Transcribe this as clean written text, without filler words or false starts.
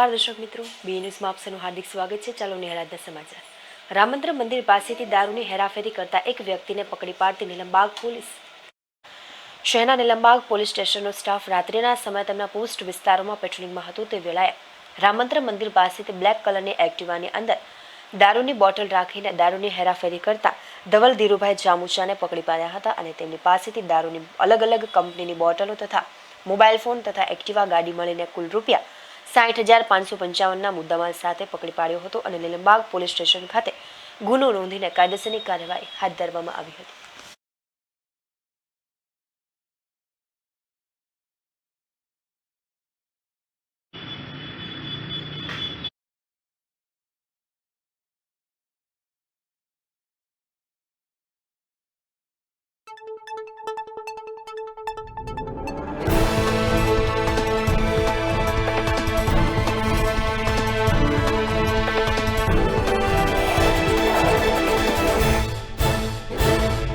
નમસ્કાર દર્શક મિત્રો, બી ન્યૂઝમાં આપ સૌનું હાર્દિક સ્વાગત છે. ચાલો નિહાળના સમાચાર. રામ મંદિર પાસેથી દારૂની હેરાફેરી કરતા એક વ્યક્તિને પકડી પાડતી નીલમબાગ પોલીસ. શહેરના નીલમબાગ પોલીસ સ્ટેશનનો સ્ટાફ રાત્રિના સમયે તેમના પોસ્ટ વિસ્તારોમાં પેટ્રોલિંગમાં હતો. તે વેળાએ રામ મંદિર પાસેથી બ્લેક કલરની એક્ટિવાની અંદર દારૂની બોટલ રાખીને દારૂની હેરાફેરી કરતા ધવલ ધીરુભાઈ જામુચાને પકડી પાડ્યા હતા અને તેમની પાસેથી દારૂની અલગ અલગ કંપનીની બોટલો તથા મોબાઈલ ફોન તથા એક્ટિવા ગાડી મળીને કુલ ₹60,555ના મુદ્દામાલ સાથે પકડી પાડ્યો હતો અને નીલમબાગ પોલીસ સ્ટેશન ખાતે ગુનો નોંધીને કાયદેસરની કાર્યવાહી હાથ ધરવામાં આવી હતી.